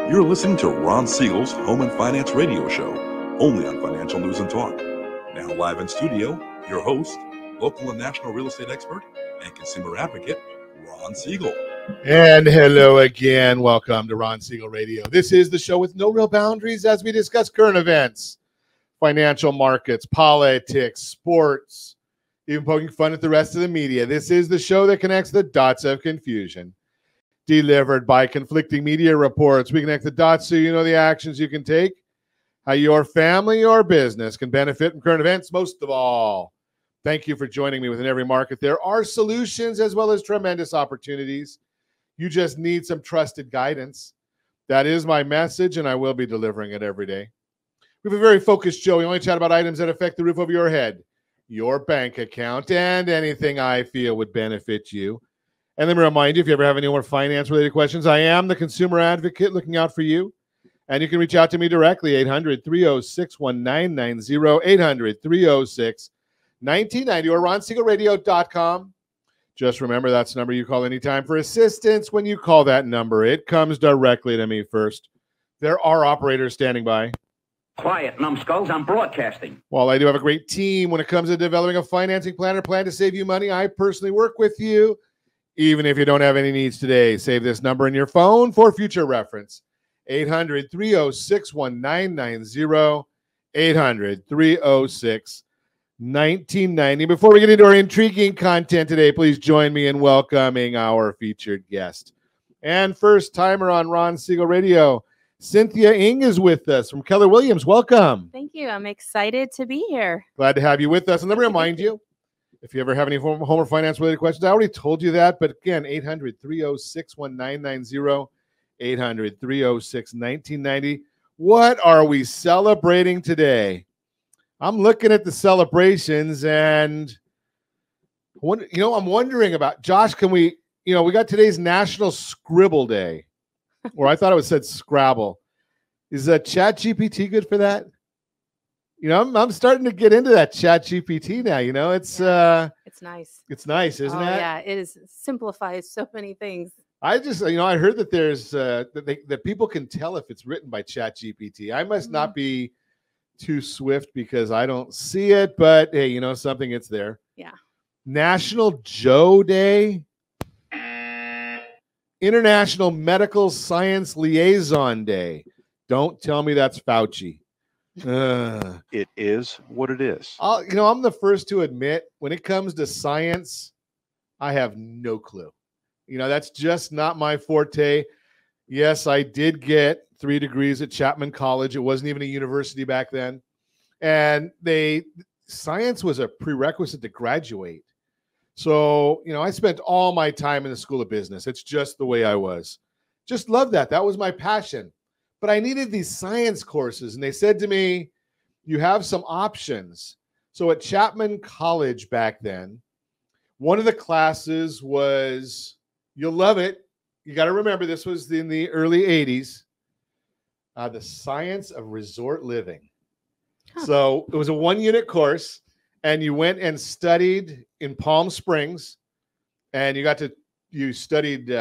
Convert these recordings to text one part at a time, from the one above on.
You're listening to Ron Siegel's Home and Finance Radio Show, only on Financial News and Talk. Now live in studio, your host, local and national real estate expert and consumer advocate, Ron Siegel. And hello again. Welcome to Ron Siegel Radio. This is the show with no real boundaries as we discuss current events, financial markets, politics, sports, even poking fun at the rest of the media. This is the show that connects the dots of confusion. Delivered by conflicting media reports. We connect the dots so you know the actions you can take, how your family or business can benefit from current events. Most of all, thank you for joining me within every market. There are solutions as well as tremendous opportunities. You just need some trusted guidance. That is my message, and I will be delivering it every day. We have a very focused show. We only chat about items that affect the roof over your head, your bank account, and anything I feel would benefit you. And let me remind you, if you ever have any more finance-related questions, I am the consumer advocate looking out for you. And you can reach out to me directly, 800-306-1990, 800-306-1990, or ronsiegelradio.com. Just remember, that's the number you call anytime for assistance. When you call that number, it comes directly to me first. There are operators standing by. Quiet, numbskulls, I'm broadcasting. While I do have a great team when it comes to developing a financing plan or plan to save you money, I personally work with you. Even if you don't have any needs today, save this number in your phone for future reference. 800-306-1990, 800-306-1990. Before we get into our intriguing content today, please join me in welcoming our featured guest. And first timer on Ron Siegel Radio, Cynthia Ng is with us from Keller Williams. Welcome. Thank you. I'm excited to be here. Glad to have you with us. And let me remind you, if you ever have any home or finance-related questions, I already told you that. But again, 800-306-1990, 800-306-1990. What are we celebrating today? I'm looking at the celebrations, and I'm wondering about, Josh, can we got today's National Scribble Day, or I thought it said Scrabble. Is ChatGPT good for that? I'm starting to get into that ChatGPT now. It's nice. It's nice, isn't it? Yeah, it simplifies so many things. I just, I heard that there's that people can tell if it's written by ChatGPT. I must not be too swift because I don't see it, but hey, something, it's there. Yeah. National Joe Day, International Medical Science Liaison Day. Don't tell me that's Fauci. It is what it is. I'm the first to admit, when it comes to science, I have no clue. That's just not my forte. Yes, I did get 3 degrees at Chapman College. It wasn't even a university back then. And science was a prerequisite to graduate. So, I spent all my time in the School of Business. It's just the way I was. Just loved that. That was my passion. But I needed these science courses, and they said to me, you have some options. So at Chapman College back then, one of the classes was, you'll love it. You got to remember, this was in the early 80s, the science of resort living. Huh. So it was a 1-unit course, and you went and studied in Palm Springs, and you studied,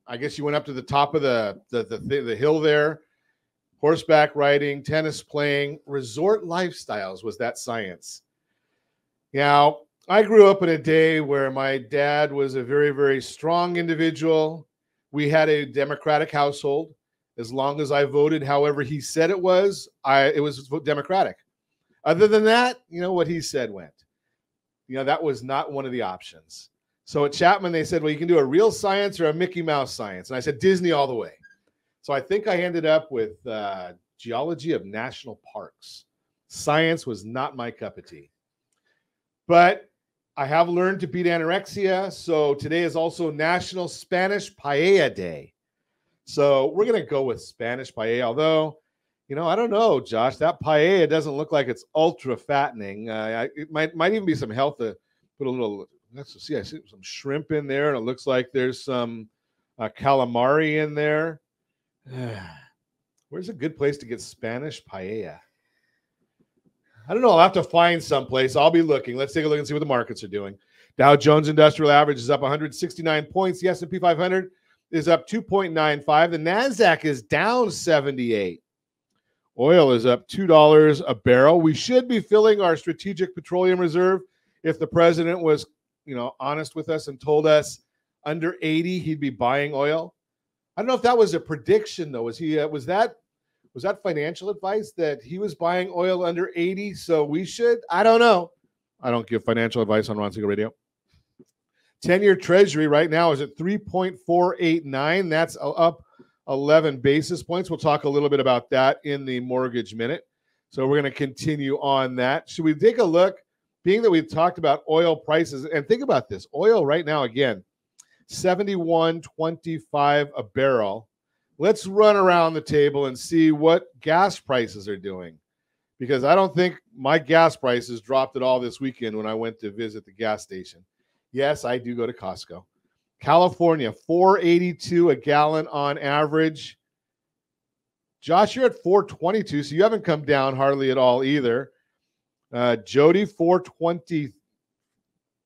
I guess you went up to the top of the hill there, horseback riding, tennis playing, resort lifestyles was that science. Now, I grew up in a day where my dad was a very, very strong individual. We had a Democratic household. As long as I voted however he said it was Democratic. Other than that, what he said went. That was not one of the options. So at Chapman, they said, well, you can do a real science or a Mickey Mouse science. And I said, Disney all the way. So I think I ended up with geology of national parks. Science was not my cup of tea. But I have learned to beat anorexia. So today is also National Spanish Paella Day. So we're going to go with Spanish paella. Although, I don't know, Josh, that paella doesn't look like it's ultra fattening. It might even be some health to put a little. Let's see. I see some shrimp in there, and it looks like there's some calamari in there. Where's a good place to get Spanish paella? I don't know. I'll have to find someplace. I'll be looking. Let's take a look and see what the markets are doing. Dow Jones Industrial Average is up 169 points. The S&P 500 is up 2.95. The NASDAQ is down 78. Oil is up $2 a barrel. We should be filling our strategic petroleum reserve if the president was, honest with us and told us under 80 he'd be buying oil. I don't know if that was a prediction though. Was that financial advice that he was buying oil under 80? So we should. I don't know. I don't give financial advice on Ron Siegel Radio. 10-year Treasury right now is at 3.489. That's up 11 basis points. We'll talk a little bit about that in the Mortgage Minute. So we're going to continue on that. Should we take a look, being that we've talked about oil prices, and think about this. Oil right now, again, $71.25 a barrel. Let's run around the table and see what gas prices are doing, because I don't think my gas prices dropped at all this weekend when I went to visit the gas station. Yes, I do go to Costco. California, $4.82 a gallon on average. Josh, you're at $4.22, so you haven't come down hardly at all either. Jody, $4.20.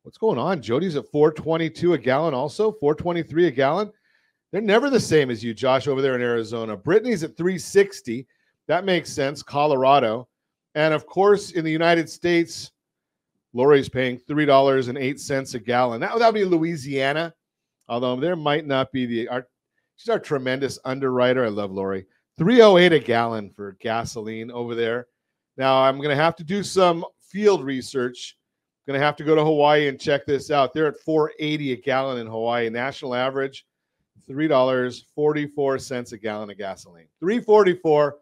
What's going on? Jody's at $4.22 a gallon also, $4.23 a gallon. They're never the same as you, Josh, over there in Arizona. Brittany's at $3.60. That makes sense. Colorado. And, of course, in the United States, Lori's paying $3.08 a gallon. That would be Louisiana, although there might not be she's our tremendous underwriter. I love Lori. $3.08 a gallon for gasoline over there. Now, I'm going to have to do some field research. I'm going to have to go to Hawaii and check this out. They're at $4.80 a gallon in Hawaii. National average, $3.44 a gallon of gasoline. $3.44,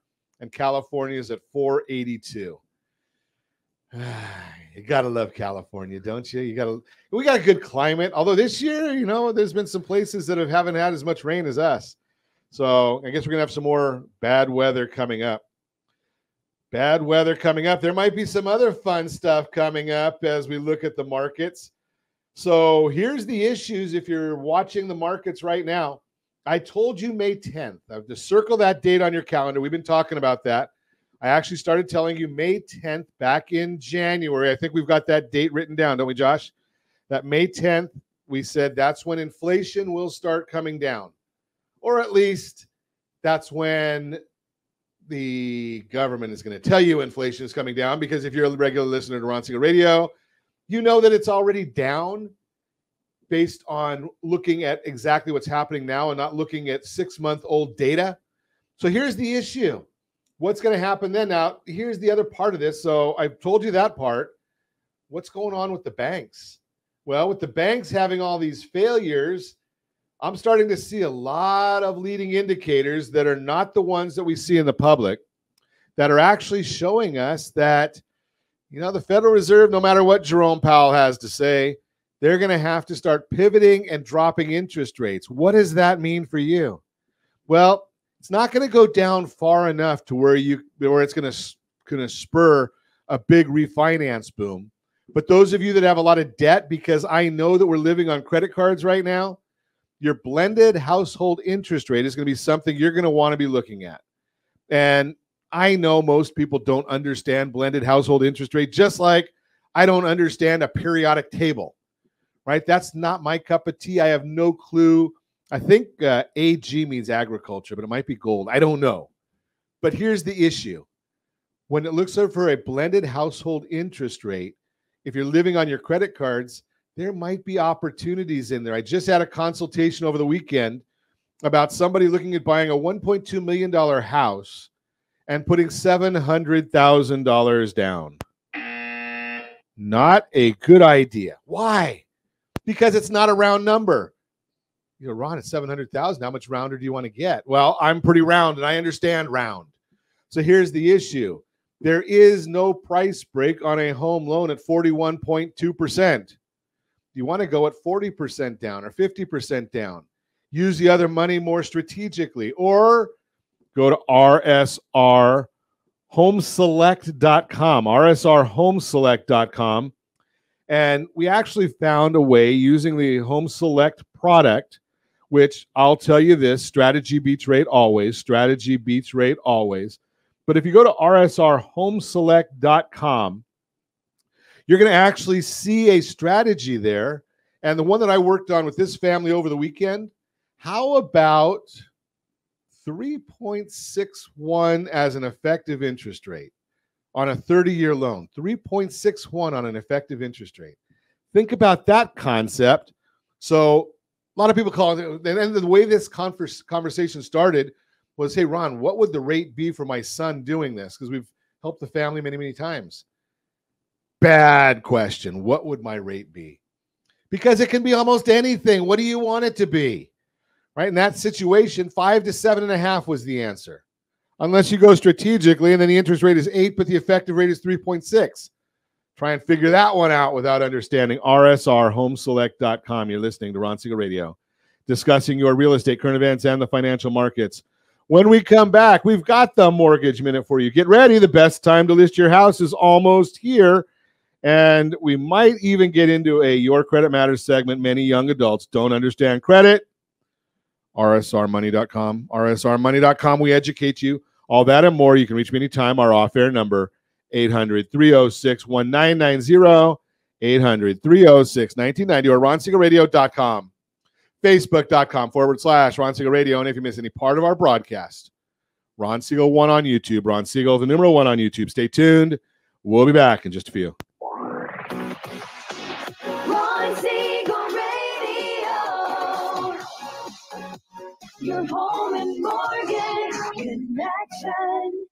and California is at $4.82. You gotta love California, don't you? We got a good climate. Although this year, there's been some places that haven't had as much rain as us. So I guess we're gonna have some more bad weather coming up. There might be some other fun stuff coming up as we look at the markets. So here's the issues if you're watching the markets right now. I told you May 10th. I have to circle that date on your calendar. We've been talking about that. I actually started telling you May 10th back in January. I think we've got that date written down, don't we, Josh? That May 10th, we said that's when inflation will start coming down. Or at least that's when the government is going to tell you inflation is coming down, because if you're a regular listener to Ron Siegel Radio, you know that it's already down based on looking at exactly what's happening now and not looking at 6-month-old data. So here's the issue. What's going to happen then? Now, here's the other part of this. So I've told you that part. What's going on with the banks? Well, with the banks having all these failures, I'm starting to see a lot of leading indicators that are not the ones that we see in the public that are actually showing us that, the Federal Reserve, no matter what Jerome Powell has to say, they're going to have to start pivoting and dropping interest rates. What does that mean for you? Well, it's not going to go down far enough to where it's going to spur a big refinance boom. But those of you that have a lot of debt, because I know that we're living on credit cards right now, your blended household interest rate is going to be something you're going to want to be looking at. And I know most people don't understand blended household interest rate, just like I don't understand a periodic table, right? That's not my cup of tea. I have no clue. I think AG means agriculture, but it might be gold. I don't know. But here's the issue. When it looks for a blended household interest rate, if you're living on your credit cards, there might be opportunities in there. I just had a consultation over the weekend about somebody looking at buying a $1.2 million house and putting $700,000 down. Not a good idea. Why? Because it's not a round number. Ron, it's 700,000. How much rounder do you want to get? Well, I'm pretty round and I understand round. So here's the issue. There is no price break on a home loan at 41.2%. You want to go at 40% down or 50% down. Use the other money more strategically, or go to rsrhomeselect.com, rsrhomeselect.com. And we actually found a way using the Home Select product, which I'll tell you this, strategy beats rate always. But if you go to rsrhomeselect.com, you're going to actually see a strategy there. And the one that I worked on with this family over the weekend How about 3.61 as an effective interest rate on a 30-year loan? 3.61 on an effective interest rate. Think about that concept. So a lot of people call it, and the way this conversation started was, hey, Ron, what would the rate be for my son doing this? Because we've helped the family many, many times. Bad question. What would my rate be? Because it can be almost anything. What do you want it to be? Right? In that situation, 5 to 7.5 was the answer. Unless you go strategically and then the interest rate is 8, but the effective rate is 3.6. Try and figure that one out without understanding. RSRHomeselect.com. You're listening to Ron Siegel Radio, discussing your real estate, current events, and the financial markets. When we come back, we've got the Mortgage Minute for you. Get ready. The best time to list your house is almost here. And we might even get into a Your Credit Matters segment. Many young adults don't understand credit. RSRmoney.com. RSRmoney.com. We educate you. All that and more. You can reach me anytime. Our off-air number, 800-306-1990, 800-306-1990, or RonSiegelRadio.com, Facebook.com/Ron Siegel Radio. And if you miss any part of our broadcast, Ron Siegel 1 on YouTube. Ron Siegel, the number 1 on YouTube. Stay tuned. We'll be back in just a few. Ron Siegel Radio, your home and mortgage connection.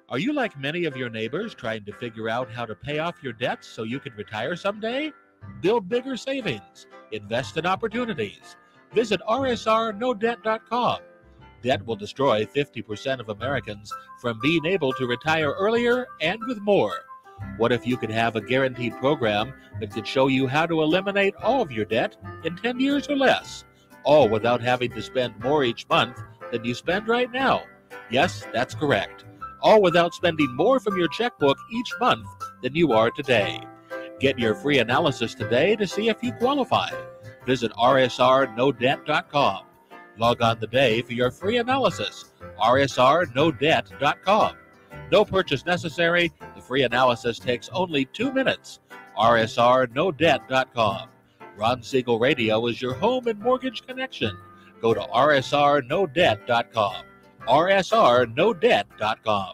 Are you like many of your neighbors trying to figure out how to pay off your debts so you can retire someday? Build bigger savings. Invest in opportunities. Visit rsrnodebt.com. Debt will destroy 50% of Americans from being able to retire earlier and with more. What if you could have a guaranteed program that could show you how to eliminate all of your debt in 10 years or less, all without having to spend more each month than you spend right now? Yes, that's correct. All without spending more from your checkbook each month than you are today. Get your free analysis today to see if you qualify. Visit rsrnodebt.com. Log on today for your free analysis. rsrnodebt.com. No purchase necessary. The free analysis takes only 2 minutes. rsrnodebt.com. Ron Siegel Radio is your home and mortgage connection. Go to rsrnodebt.com. rsrnodebt.com.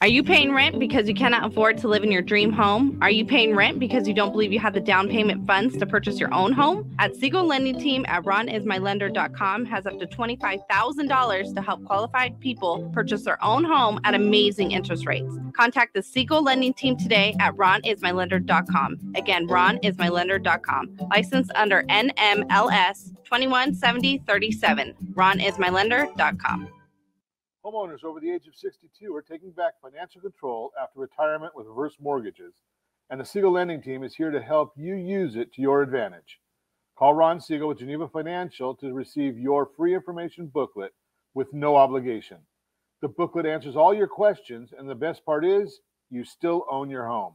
Are you paying rent because you cannot afford to live in your dream home? Are you paying rent because you don't believe you have the down payment funds to purchase your own home? At Siegel Lending Team at ronismylender.com has up to $25,000 to help qualified people purchase their own home at amazing interest rates. Contact the Siegel Lending Team today at ronismylender.com. Again, ronismylender.com. Licensed under NMLS 217037. ronismylender.com. Homeowners over the age of 62 are taking back financial control after retirement with reverse mortgages, and the Siegel Lending Team is here to help you use it to your advantage. Call Ron Siegel with Geneva Financial to receive your free information booklet with no obligation. The booklet answers all your questions, and the best part is you still own your home.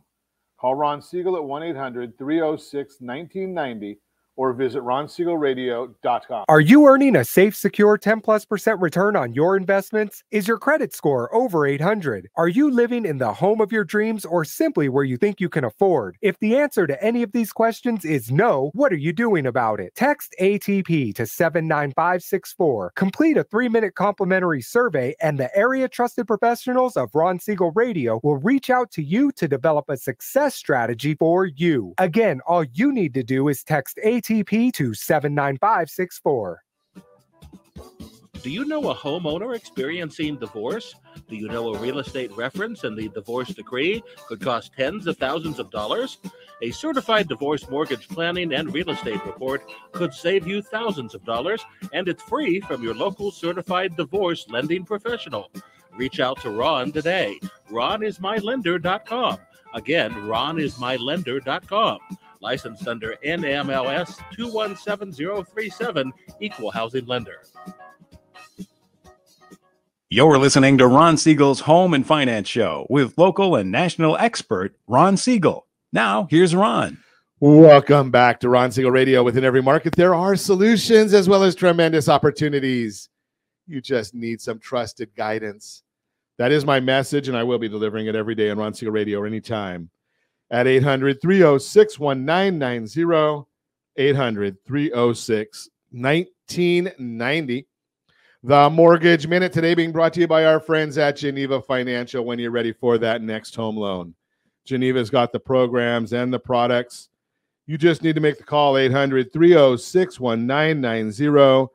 Call Ron Siegel at 1-800-306-1990 or visit RonSiegelRadio.com. Are you earning a safe, secure 10+% return on your investments? Is your credit score over 800? Are you living in the home of your dreams or simply where you think you can afford? If the answer to any of these questions is no, what are you doing about it? Text ATP to 79564. Complete a 3-minute complimentary survey, and the area trusted professionals of Ron Siegel Radio will reach out to you to develop a success strategy for you. Again, all you need to do is text ATP to 79564. Do you know a homeowner experiencing divorce? Do you know a real estate reference and the divorce decree could cost tens of thousands of dollars? A certified divorce mortgage planning and real estate report could save you thousands of dollars, and it's free from your local certified divorce lending professional. Reach out to Ron today. RonIsMyLender.com. Again, RonIsMyLender.com. Licensed under NMLS 217037, Equal Housing Lender. You're listening to Ron Siegel's Home and Finance Show with local and national expert Ron Siegel. Now, here's Ron. Welcome back to Ron Siegel Radio. Within every market, there are solutions as well as tremendous opportunities. You just need some trusted guidance. That is my message, and I will be delivering it every day on Ron Siegel Radio or anytime. At 800-306-1990, 1990. The Mortgage Minute today being brought to you by our friends at Geneva Financial when you're ready for that next home loan. Geneva's got the programs and the products. You just need to make the call, 800-306-1990,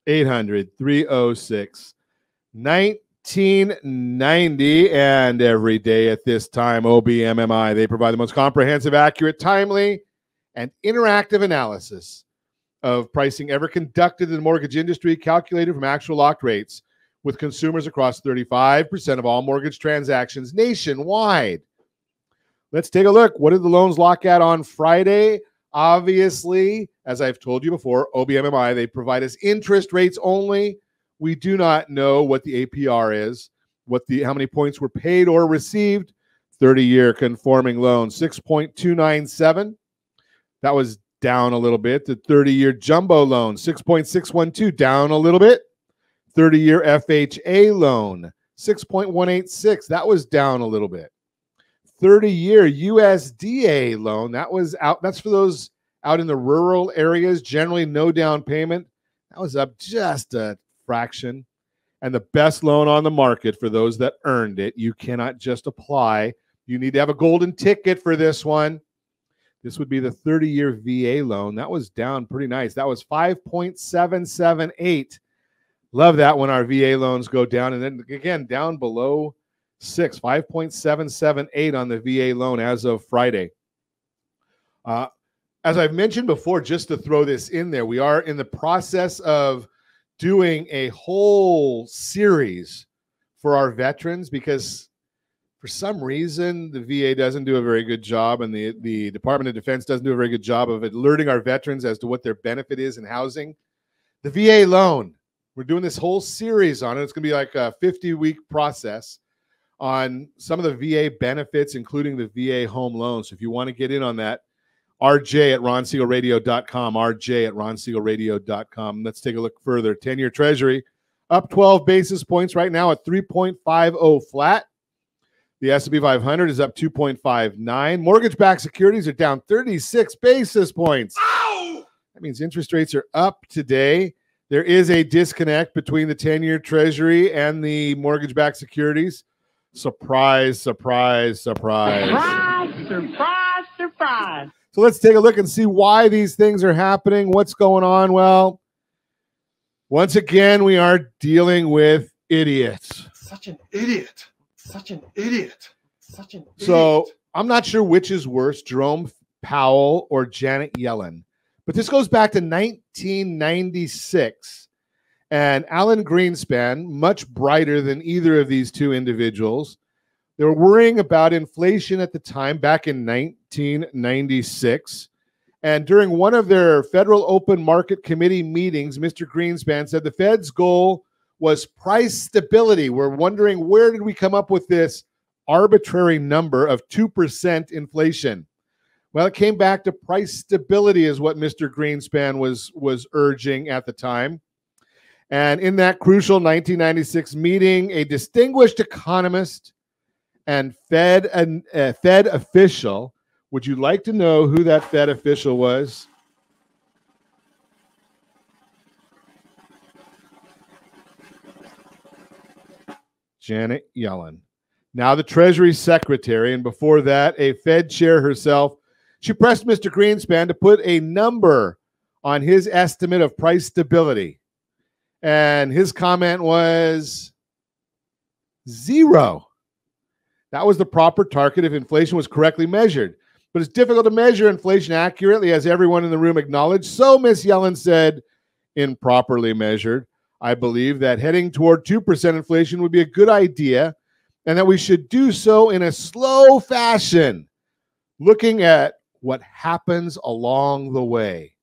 800-306-1990, and every day at this time, OBMMI, they provide the most comprehensive, accurate, timely, and interactive analysis of pricing ever conducted in the mortgage industry, calculated from actual locked rates with consumers across 35% of all mortgage transactions nationwide. Let's take a look. What did the loans lock at on Friday? Obviously, as I've told you before, OBMMI, they provide us interest rates only. We do not know what the APR is, how many points were paid or received. 30-year conforming loan, 6.297. That was down a little bit. The 30-year jumbo loan, 6.612, down a little bit. 30-year FHA loan, 6.186. That was down a little bit. 30-year USDA loan, that was out. That's for those out in the rural areas, generally no down payment. That was up just a fraction. And the best loan on the market for those that earned it. You cannot just apply. You need to have a golden ticket for this one. This would be the 30-year VA loan. That was down pretty nice. That was 5.778. Love that when our VA loans go down. And then again, down below 6, 5.778 on the VA loan as of Friday. As I've mentioned before, just to throw this in there, we are in the process of doing a whole series for our veterans because for some reason, the VA doesn't do a very good job, and the Department of Defense doesn't do a very good job of alerting our veterans as to what their benefit is in housing. The VA loan, we're doing this whole series on it. It's going to be like a 50-week process on some of the VA benefits, including the VA home loan. So if you want to get in on that, rj@ronsiegelradio.com, rj@ronsiegelradio.com. Let's take a look further. 10-year Treasury up 12 basis points right now at 3.50 flat. The S&P 500 is up 2.59. Mortgage-backed securities are down 36 basis points. Ow! That means interest rates are up today. There is a disconnect between the 10-year Treasury and the mortgage-backed securities. Surprise, surprise, surprise. Surprise, surprise, surprise. So let's take a look and see why these things are happening. What's going on? Well, once again, we are dealing with idiots. Such an idiot. Such an idiot. Such an idiot. So I'm not sure which is worse, Jerome Powell or Janet Yellen. But this goes back to 1996. And Alan Greenspan, much brighter than either of these two individuals, they were worrying about inflation at the time, back in 1996. And during one of their Federal Open Market Committee meetings, Mr. Greenspan said the Fed's goal was price stability. We're wondering, where did we come up with this arbitrary number of 2% inflation? Well, it came back to price stability is what Mr. Greenspan was urging at the time. And in that crucial 1996 meeting, a distinguished economist and Fed official, would you like to know who that Fed official was? Janet Yellen, now the Treasury Secretary, and before that, a Fed chair herself. She pressed Mr. Greenspan to put a number on his estimate of price stability. And his comment was 0. That was the proper target if inflation was correctly measured. But it's difficult to measure inflation accurately, as everyone in the room acknowledged. So Ms. Yellen said, improperly measured. I believe that heading toward 2% inflation would be a good idea and that we should do so in a slow fashion, looking at what happens along the way.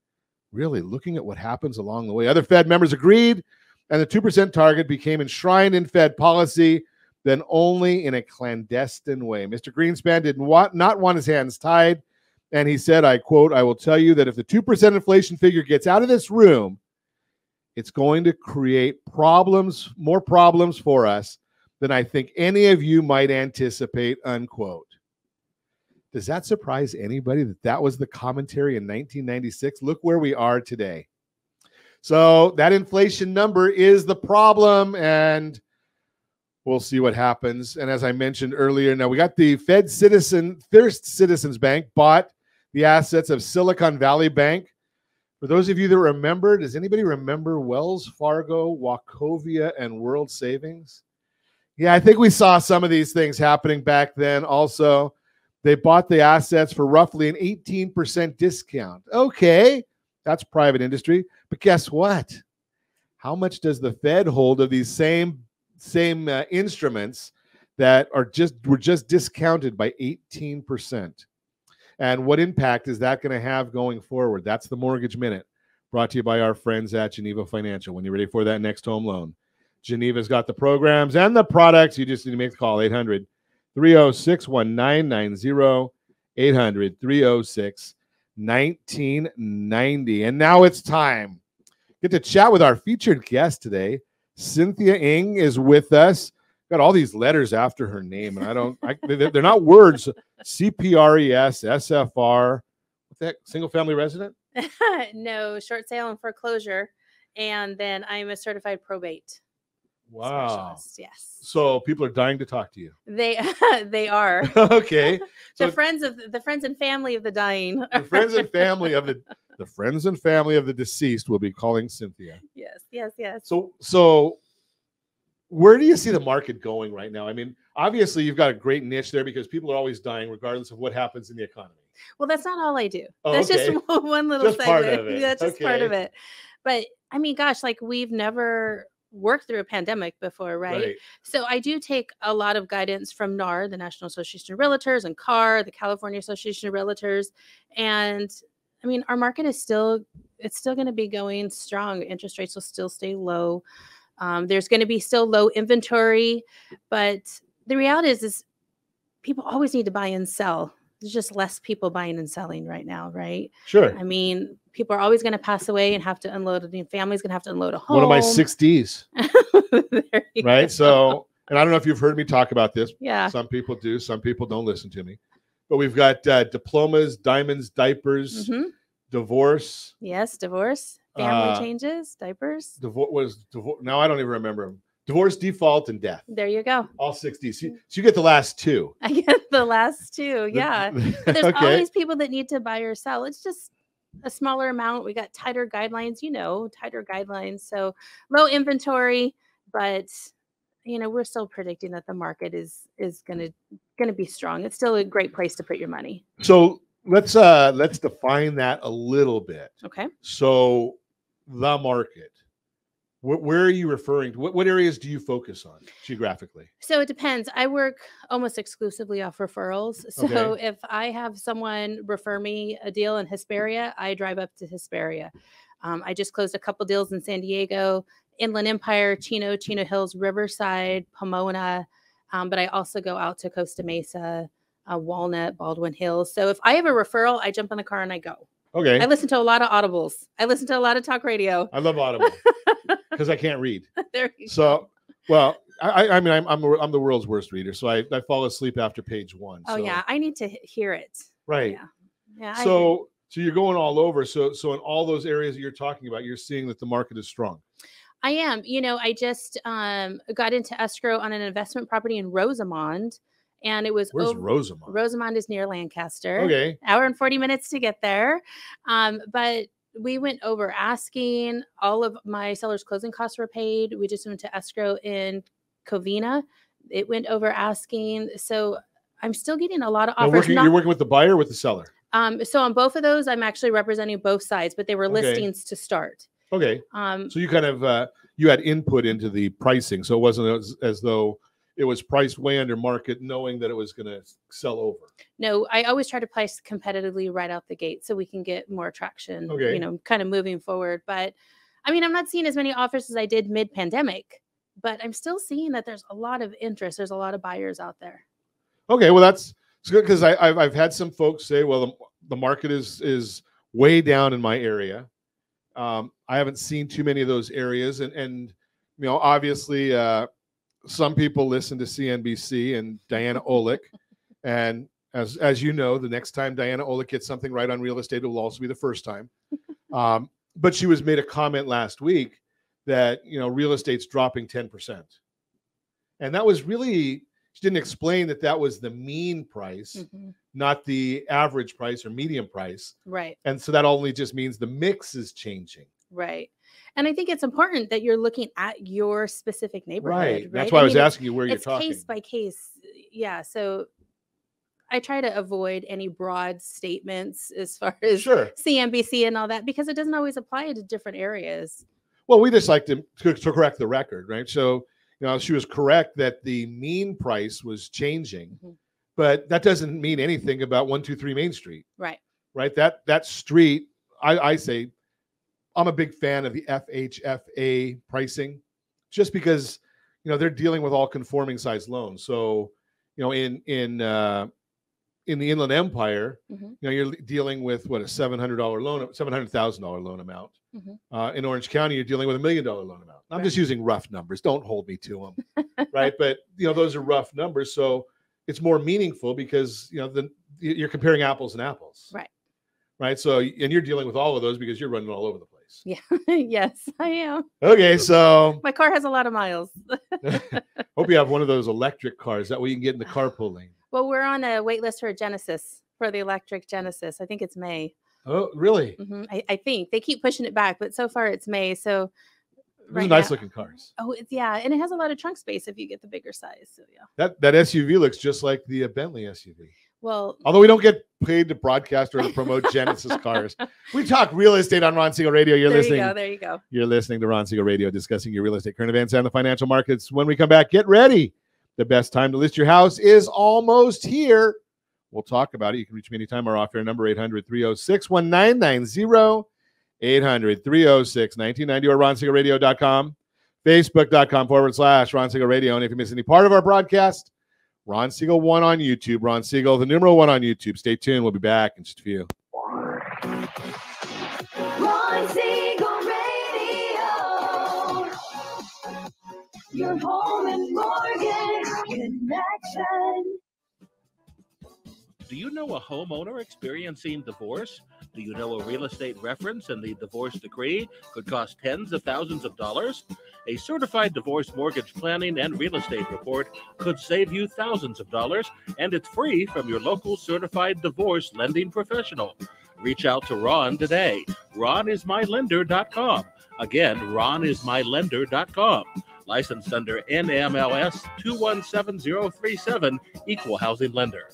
Really looking at what happens along the way. Other Fed members agreed, and the 2% target became enshrined in Fed policy, then only in a clandestine way. Mr. Greenspan did not want his hands tied, and he said, I quote, I will tell you that if the 2% inflation figure gets out of this room, it's going to create problems, more problems for us than I think any of you might anticipate, unquote. Does that surprise anybody that that was the commentary in 1996? Look where we are today. So that inflation number is the problem, and we'll see what happens. And as I mentioned earlier, now we got the Thirst Citizens Bank bought the assets of Silicon Valley Bank. For those of you that remember, does anybody remember Wells Fargo, Wachovia, and World Savings? Yeah, I think we saw some of these things happening back then also. They bought the assets for roughly an 18% discount. Okay, that's private industry. But guess what? How much does the Fed hold of these same instruments that were just discounted by 18%? And what impact is that going to have going forward? That's the Mortgage Minute, brought to you by our friends at Geneva Financial. When you're ready for that next home loan, Geneva's got the programs and the products. You just need to make the call, 800-306-1990, 800-306-1990. And now it's time. Get to chat with our featured guest today. Cynthia Ng is with us. Got all these letters after her name, and they're not words. CPRES, SFR. What's that? Single family resident? No, short sale and foreclosure. And then I'm a certified probate. Wow. Specialist. Yes. So people are dying to talk to you. They are. Okay. The friends and family of the dying. The friends and family of the deceased will be calling Cynthia. Yes. So where do you see the market going right now? I mean, obviously you've got a great niche there because people are always dying regardless of what happens in the economy. Well, that's not all I do. Oh, that's okay. just one little Just segment. part of it. That's just part of Okay. it. But I mean, gosh, like we've never worked through a pandemic before, right? So I do take a lot of guidance from NAR, the National Association of Realtors, and CAR, the California Association of Realtors. And I mean, our market is still going to be going strong. Interest rates will still stay low. There's going to be still low inventory, but the reality is people always need to buy and sell. There's just less people buying and selling right now, right? Sure. I mean, people are always going to pass away and have to unload. Family's going to have to unload a home. One of my 6Ds. Right. Go. So, and I don't know if you've heard me talk about this. Yeah. Some people do. Some people don't listen to me. But we've got diplomas, diamonds, diapers, divorce. Yes, divorce, family changes, diapers. Now I don't even remember them. Divorce, default, and death. There you go. All 60. So you get the last two. I get the last two. Yeah. But there's Okay. always people that need to buy or sell. It's just a smaller amount. We got tighter guidelines, So low inventory, but we're still predicting that the market is going to be strong. It's still a great place to put your money. So let's define that a little bit. Okay. So the market. Where are you referring to? What areas do you focus on geographically? So it depends. I work almost exclusively off referrals. So Okay. if I have someone refer me a deal in Hesperia, I drive up to Hesperia. I just closed a couple deals in San Diego, Inland Empire, Chino Hills, Riverside, Pomona. But I also go out to Costa Mesa, Walnut, Baldwin Hills. So if I have a referral, I jump in the car and I go. Okay. I listen to a lot of audibles. I listen to a lot of talk radio. I love Audible because I can't read. There you So, well, I mean, I'm the world's worst reader, so I fall asleep after page one. Oh so. yeah, I need to hear it. Right. Yeah. So you're going all over. So in all those areas that you're talking about, you're seeing that the market is strong. I am. I just got into escrow on an investment property in Rosamond, and it was Where's Rosamond? Rosamond is near Lancaster. Okay. Hour and 40 minutes to get there. But we went over asking. All of my seller's closing costs were paid. We just went to escrow in Covina. It went over asking. So I'm still getting a lot of offers. You're working with the buyer or with the seller? So on both of those, I'm actually representing both sides, but they were listings to start. Okay. So you kind of you had input into the pricing, so it wasn't as though it was priced way under market, knowing that it was going to sell over. No, I always try to price competitively right out the gate so we can get more traction. Okay. Kind of moving forward. But I mean, I'm not seeing as many offers as I did mid-pandemic, but I'm still seeing that there's a lot of interest. There's a lot of buyers out there. Okay, well that's good because I've had some folks say, well, the market is way down in my area. I haven't seen too many of those areas, and obviously some people listen to CNBC and Diana Olick, and as you know, the next time Diana Olick gets something right on real estate, it will also be the first time. But she was made a comment last week that, real estate's dropping 10%. And that was really, she didn't explain that was the mean price, not the average price or median price. Right. And so that only just means the mix is changing. Right. And I think it's important that you're looking at your specific neighborhood. Right. That's why I was asking you where you're talking. It's case by case. Yeah. So I try to avoid any broad statements as far as CNBC and all that, because it doesn't always apply to different areas. Well, we just like to correct the record, right? So, she was correct that the mean price was changing, but that doesn't mean anything about 123 Main Street. Right. Right. That street, I say, I'm a big fan of the FHFA pricing, just because, they're dealing with all conforming size loans. So, in the Inland Empire, you're dealing with a $700,000 loan amount. In Orange County, you're dealing with $1 million loan amount. I'm just using rough numbers. Don't hold me to them, right? But those are rough numbers, so it's more meaningful because you're comparing apples and apples, right? So, and you're dealing with all of those because you're running all over the place. Yeah, yes, I am. Okay, so my car has a lot of miles. Hope you have one of those electric cars. That way you can get in the carpool lane. Well, we're on a wait list for a Genesis, for the electric Genesis. I think it's May. Oh, really? I think they keep pushing it back, but so far it's May. So nice looking cars. Oh, and it has a lot of trunk space if you get the bigger size. So yeah. That SUV looks just like the Bentley SUV. Well, although we don't get paid to broadcast or to promote Genesis cars, we talk real estate on Ron Siegel Radio. You're listening. There you go. You're listening to Ron Siegel Radio, discussing your real estate current events and the financial markets. When we come back, get ready. The best time to list your house is almost here. We'll talk about it. You can reach me anytime. Our off-air number, 800-306-1990, 800-306-1990, or RonSiegelRadio.com, Facebook.com/Ron Siegel Radio. And if you miss any part of our broadcast, Ron Siegel 1 on YouTube. Ron Siegel, the numeral 1 on YouTube. Stay tuned. We'll be back in just a few. Ron Siegel Radio. Your home and mortgage connection. Do you know a homeowner experiencing divorce? Do you know a real estate reference and the divorce decree could cost tens of thousands of dollars? A certified divorce mortgage planning and real estate report could save you thousands of dollars, and it's free from your local certified divorce lending professional. Reach out to Ron today. RonIsMyLender.com. Again, RonIsMyLender.com. Licensed under NMLS 217037, Equal Housing Lender.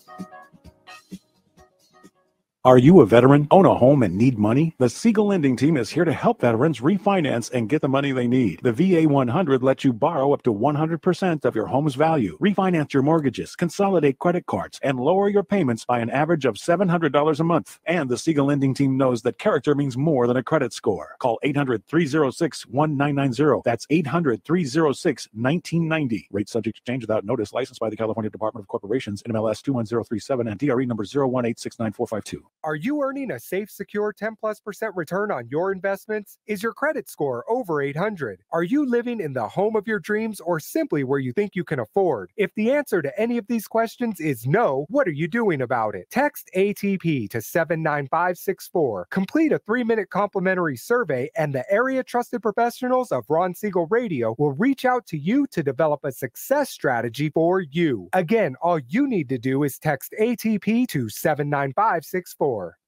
Are you a veteran, own a home, and need money? The Siegel Lending Team is here to help veterans refinance and get the money they need. The VA 100 lets you borrow up to 100% of your home's value, refinance your mortgages, consolidate credit cards, and lower your payments by an average of $700 a month. And the Siegel Lending Team knows that character means more than a credit score. Call 800-306-1990. That's 800-306-1990. Rate subject to change without notice. Licensed by the California Department of Corporations, NMLS 21037, and DRE number 018694552. Are you earning a safe, secure 10+% return on your investments? Is your credit score over 800? Are you living in the home of your dreams or simply where you think you can afford? If the answer to any of these questions is no, what are you doing about it? Text ATP to 79564. Complete a 3-minute complimentary survey, and the area trusted professionals of Ron Siegel Radio will reach out to you to develop a success strategy for you. Again, all you need to do is text ATP to 79564.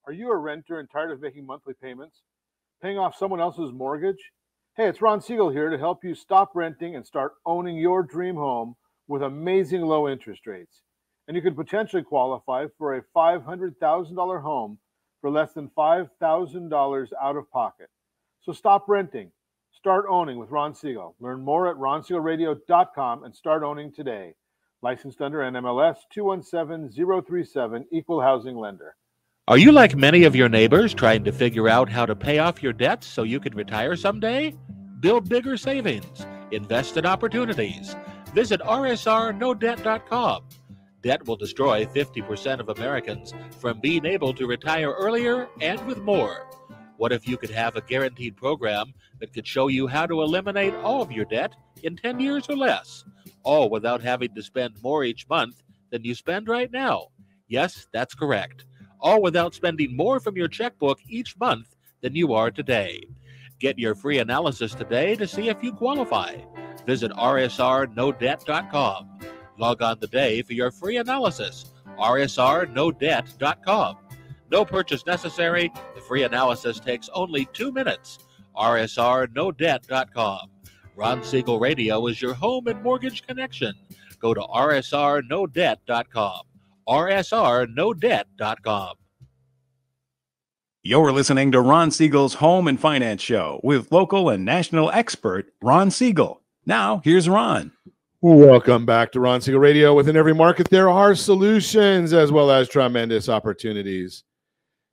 Are you a renter and tired of making monthly payments? Paying off someone else's mortgage? Hey, it's Ron Siegel here to help you stop renting and start owning your dream home with amazing low interest rates. And you could potentially qualify for a $500,000 home for less than $5,000 out of pocket. So stop renting. Start owning with Ron Siegel. Learn more at RonSiegelRadio.com and start owning today. Licensed under NMLS 217037, Equal Housing Lender. Are you like many of your neighbors trying to figure out how to pay off your debts so you can retire someday? Build bigger savings. Invest in opportunities. Visit rsrnodebt.com. Debt will destroy 50% of Americans from being able to retire earlier and with more. What if you could have a guaranteed program that could show you how to eliminate all of your debt in 10 years or less, all without having to spend more each month than you spend right now? Yes, that's correct. All without spending more from your checkbook each month than you are today. Get your free analysis today to see if you qualify. Visit rsrnodebt.com. Log on today for your free analysis. rsrnodebt.com. No purchase necessary. The free analysis takes only 2 minutes. rsrnodebt.com. Ron Siegel Radio is your home and mortgage connection. Go to rsrnodebt.com. rsrnodebt.com. You're listening to Ron Siegel's Home and Finance Show with local and national expert Ron Siegel. Now, here's Ron. Welcome back to Ron Siegel Radio. Within every market, there are solutions as well as tremendous opportunities.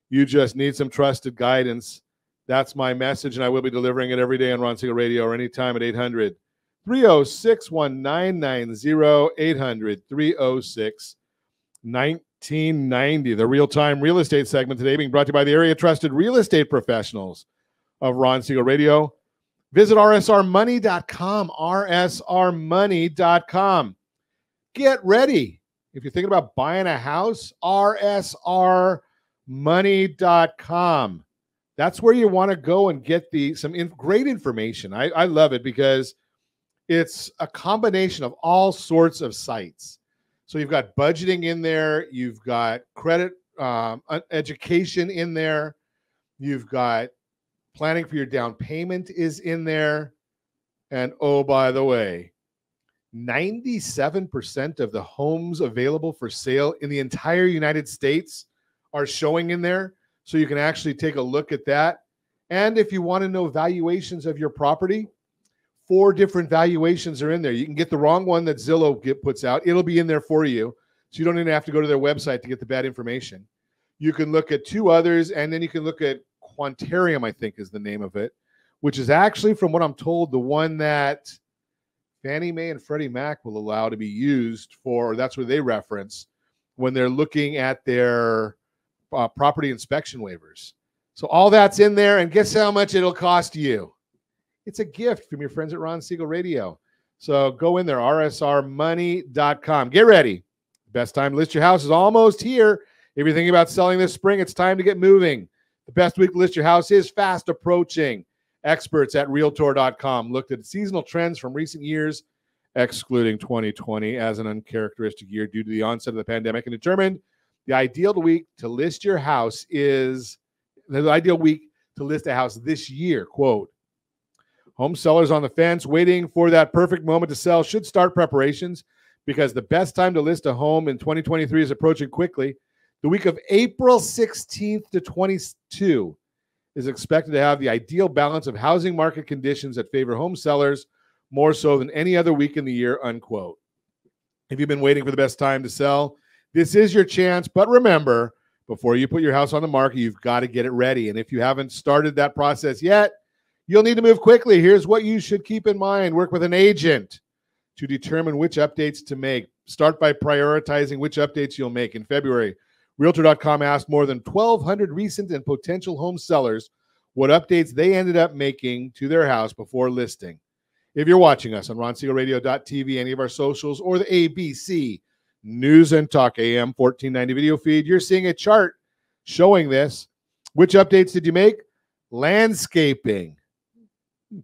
You just need some trusted guidance. That's my message, and I will be delivering it every day on Ron Siegel Radio or anytime at 800-306-1990, 800-306-1990. The real-time real estate segment today being brought to you by the area trusted real estate professionals of Ron Siegel Radio. Visit rsrmoney.com, rsrmoney.com. Get ready. If you're thinking about buying a house, rsrmoney.com. That's where you want to go and get great information. I love it because it's a combination of all sorts of sites. So you've got budgeting in there. You've got credit education in there. You've got planning for your down payment is in there. And oh, by the way, 97% of the homes available for sale in the entire United States are showing in there. So you can actually take a look at that. And if you want to know valuations of your property, 4 different valuations are in there. You can get the wrong one that Zillow puts out. It'll be in there for you. So you don't even have to go to their website to get the bad information. You can look at 2 others, and then you can look at Quantarium, I think is the name of it, which is actually, from what I'm told, the one that Fannie Mae and Freddie Mac will allow to be used for, or that's what they reference when they're looking at their property inspection waivers. So all that's in there, and guess how much it'll cost you? It's a gift from your friends at Ron Siegel Radio. So go in there, rsrmoney.com. Get ready. Best time to list your house is almost here. If you're thinking about selling this spring, it's time to get moving. The best week to list your house is fast approaching. Experts at Realtor.com looked at seasonal trends from recent years, excluding 2020 as an uncharacteristic year due to the onset of the pandemic, and determined the ideal week to list your house is the ideal week to list a house this year. Quote, home sellers on the fence waiting for that perfect moment to sell should start preparations because the best time to list a home in 2023 is approaching quickly. The week of April 16th to 22 is expected to have the ideal balance of housing market conditions that favor home sellers more so than any other week in the year, unquote. If you've been waiting for the best time to sell, this is your chance. But remember, before you put your house on the market, you've got to get it ready. And if you haven't started that process yet, you'll need to move quickly. Here's what you should keep in mind. Work with an agent to determine which updates to make. Start by prioritizing which updates you'll make. In February, Realtor.com asked more than 1,200 recent and potential home sellers what updates they ended up making to their house before listing. If you're watching us on RonSiegelRadio.tv, any of our socials, or the ABC News and Talk AM 1490 video feed, you're seeing a chart showing this. Which updates did you make? Landscaping,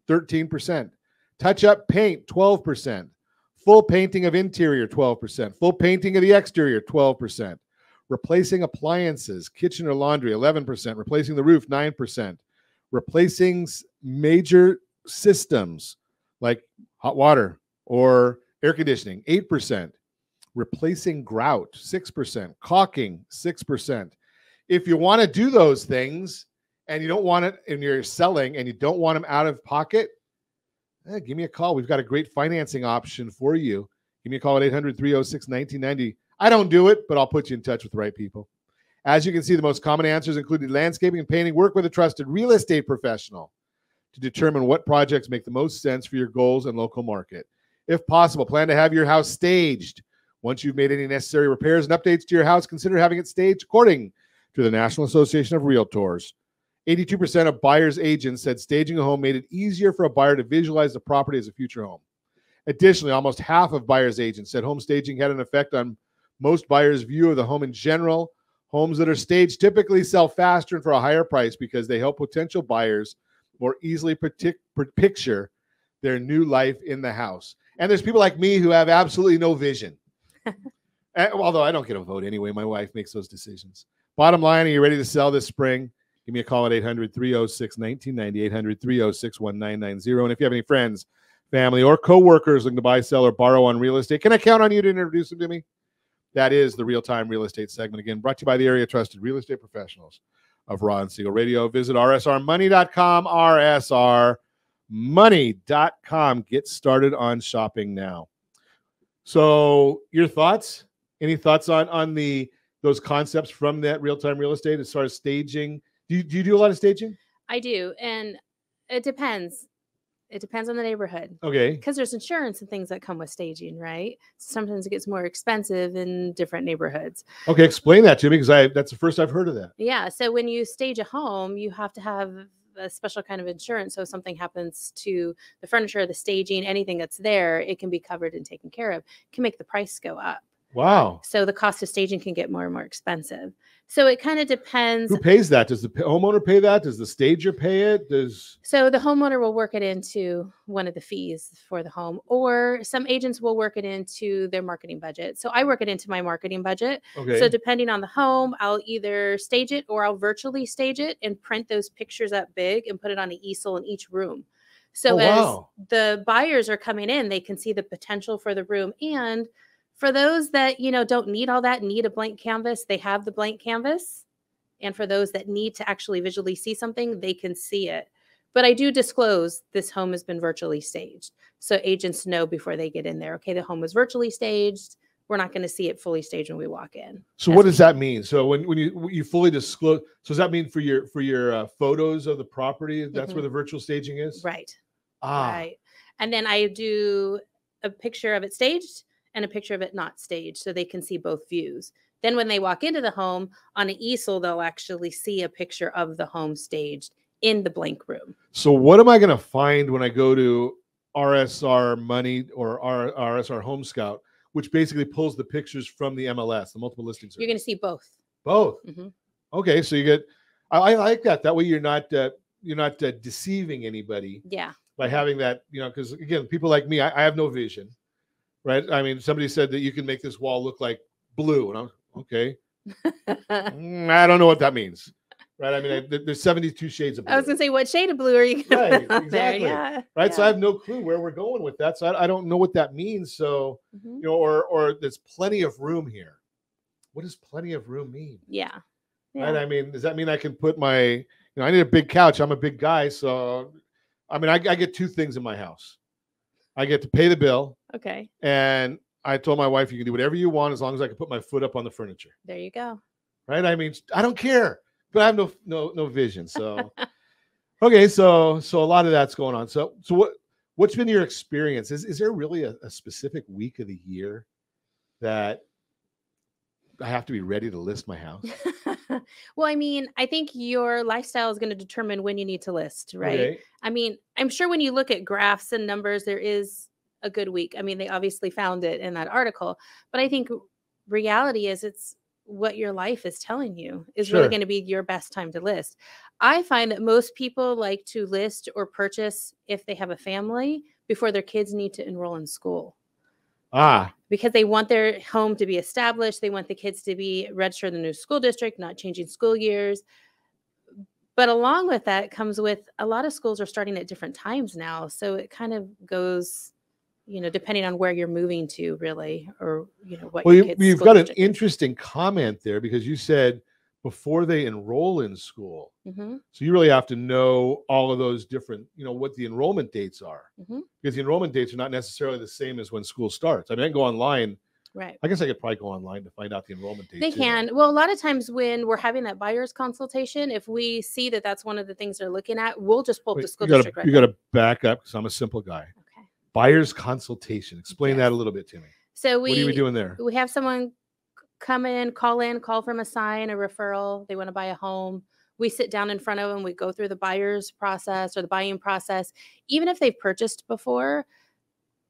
13%. Touch-up paint, 12%. Full painting of interior, 12%. Full painting of the exterior, 12%. Replacing appliances, kitchen or laundry, 11%. Replacing the roof, 9%. Replacing major systems like hot water or air conditioning, 8%. Replacing grout, 6%. Caulking, 6%. If you want to do those things and you don't want it and you're selling and you don't want them out of pocket, give me a call. We've got a great financing option for you. Give me a call at 800-306-1990. I don't do it, but I'll put you in touch with the right people. As you can see, the most common answers included landscaping and painting. Work with a trusted real estate professional to determine what projects make the most sense for your goals and local market. If possible, plan to have your house staged. Once you've made any necessary repairs and updates to your house, consider having it staged according to the National Association of Realtors. 82% of buyers' agents said staging a home made it easier for a buyer to visualize the property as a future home. Additionally, almost half of buyers' agents said home staging had an effect on most buyers' view of the home in general. Homes that are staged typically sell faster and for a higher price because they help potential buyers more easily picture their new life in the house. And there's people like me who have absolutely no vision. Although I don't get a vote anyway. My wife makes those decisions. Bottom line, are you ready to sell this spring? Give me a call at 800-306-1990, 800-306-1990. And if you have any friends, family, or coworkers looking to buy, sell, or borrow on real estate, can I count on you to introduce them to me? That is the Real-Time Real Estate segment. Again, brought to you by the area trusted real estate professionals of Ron Siegel Radio. Visit rsrmoney.com, rsrmoney.com. Get started on shopping now. So your thoughts? Any thoughts on those concepts from that Real-Time Real Estate as far as staging? Do you do a lot of staging? I do. And it depends. It depends on the neighborhood. Okay. Because there's insurance and things that come with staging, right? Sometimes it gets more expensive in different neighborhoods. Okay, explain that to me, because that's the first I've heard of that. Yeah. So when you stage a home, you have to have a special kind of insurance. So if something happens to the furniture, the staging, anything that's there, it can be covered and taken care of. It can make the price go up. Wow. So the cost of staging can get more and more expensive. So it kind of depends. Who pays that? Does the homeowner pay that? Does the stager pay it? So the homeowner will work it into one of the fees for the home, or some agents will work it into their marketing budget. So I work it into my marketing budget. Okay. So depending on the home, I'll either stage it or I'll virtually stage it and print those pictures up big and put it on an easel in each room. So as the buyers are coming in, they can see the potential for the room. And for those that, don't need all that, need a blank canvas, they have the blank canvas. And for those that need to actually visually see something, they can see it. But I do disclose this home has been virtually staged. So agents know before they get in there, okay, the home was virtually staged. We're not going to see it fully staged when we walk in. So what does that mean? So when you fully disclose, so does that mean for your photos of the property, that's where the virtual staging is? Right. Right. And then I do a picture of it staged and a picture of it not staged, so they can see both views. Then when they walk into the home, on an easel, they'll actually see a picture of the home staged in the blank room. So what am I going to find when I go to RSR Money or RSR Home Scout, which basically pulls the pictures from the MLS, the multiple listing service? You're going to see both. Both. Okay, so you get. I like that. That way you're not deceiving anybody. Yeah. By having that, because again, people like me, I have no vision. Right. I mean, somebody said that you can make this wall look like blue. And I'm okay. I don't know what that means. Right. I mean, there's 72 shades of blue. I was going to say, what shade of blue are you going to exactly. there? Yeah. Right. Yeah. So I have no clue where we're going with that. So I don't know what that means. So, or there's plenty of room here. What does plenty of room mean? Yeah. Right. I mean, does that mean I can put I need a big couch. I'm a big guy. So, I mean, I get two things in my house. I get to pay the bill. Okay. And I told my wife, you can do whatever you want as long as I can put my foot up on the furniture. There you go. Right. I mean, I don't care, but I have no vision. So, okay. So a lot of that's going on. So what's been your experience? Is there really a specific week of the year that I have to be ready to list my house? Well, I mean, I think your lifestyle is going to determine when you need to list, right? Okay. I mean, I'm sure when you look at graphs and numbers, there is a good week. I mean, they obviously found it in that article, but I think reality is it's what your life is telling you is really going to be your best time to list. I find that most people like to list or purchase if they have a family before their kids need to enroll in school. Because they want their home to be established. They want the kids to be registered in the new school district, not changing school years. But along with that comes with a lot of schools are starting at different times now. So it kind of goes, depending on where you're moving to really, or, what your kids' you've school got an district is. interesting comment there because you said before they enroll in school. Mm-hmm. So you really have to know all of those different, what the enrollment dates are. Mm-hmm. Because the enrollment dates are not necessarily the same as when school starts. I mean, I can go online. Right. I guess I could probably go online to find out the enrollment dates. They can. Well, a lot of times when we're having that buyer's consultation, if we see that that's one of the things they're looking at, we'll just pull up the school district right You got to back up because I'm a simple guy. Okay. Buyer's consultation. Explain that a little bit to me. So what are we doing there? We have someone come in, call from a sign, a referral. They want to buy a home. We sit down in front of them. We go through the buyer's process or the buying process. Even if they've purchased before,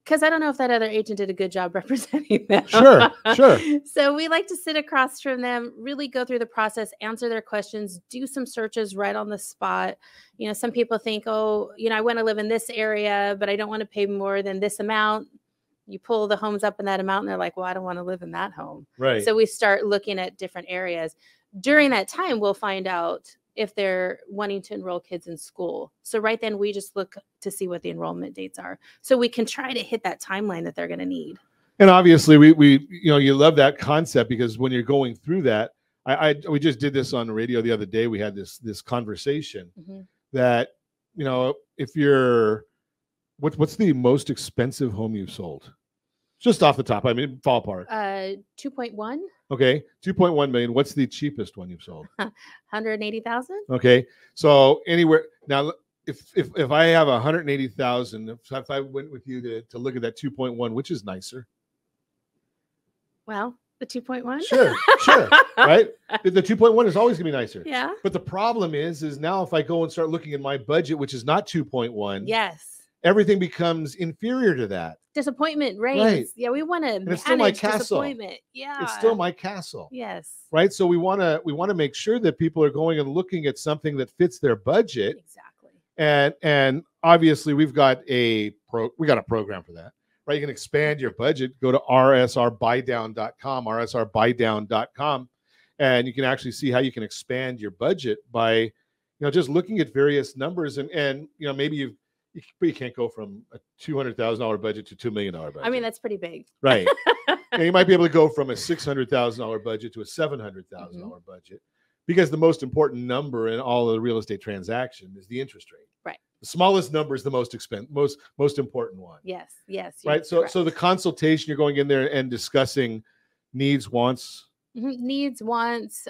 because I don't know if that other agent did a good job representing them. Sure. So we like to sit across from them, really go through the process, answer their questions, do some searches right on the spot. You know, some people think, oh, you know, I want to live in this area, but I don't want to pay more than this amount. You pull the homes up in that amount and they're like, well, I don't want to live in that home. Right. So we start looking at different areas. During that time, we'll find out if they're wanting to enroll kids in school. So right then we just look to see what the enrollment dates are. So we can try to hit that timeline that they're going to need. And obviously we you know, you love that concept because when you're going through that, we just did this on the radio the other day. We had this conversation that, you know, if you're, what's the most expensive home you've sold? Just off the top, I mean, ballpark. 2.1. Okay, 2.1 million. What's the cheapest one you've sold? 180,000. Okay, so anywhere now, if I have 180,000, if I went with you to look at that 2.1, which is nicer? Well, the 2.1. Sure, right? The 2.1 is always gonna be nicer. Yeah. But the problem is now if I go and start looking at my budget, which is not 2.1, yes, everything becomes inferior to that. Disappointment reigns. Right. Yeah, we want to It's still my manage castle. disappointment. Yeah, It's still my castle. Yes. Right. So we want to make sure that people are going and looking at something that fits their budget. Exactly. And obviously we got a program for that. Right. You can expand your budget. Go to rsrbuydown.com, and you can actually see how you can expand your budget by, you know, just looking at various numbers and you know, maybe you can't go from a $200,000 budget to $2 million budget. I mean, that's pretty big. Right. And you might be able to go from a $600,000 budget to a $700,000 budget, because the most important number in all of the real estate transaction is the interest rate. Right. The smallest number is the most important one. Yes. Right. So the consultation, you're going in there and discussing needs, wants. Needs, wants,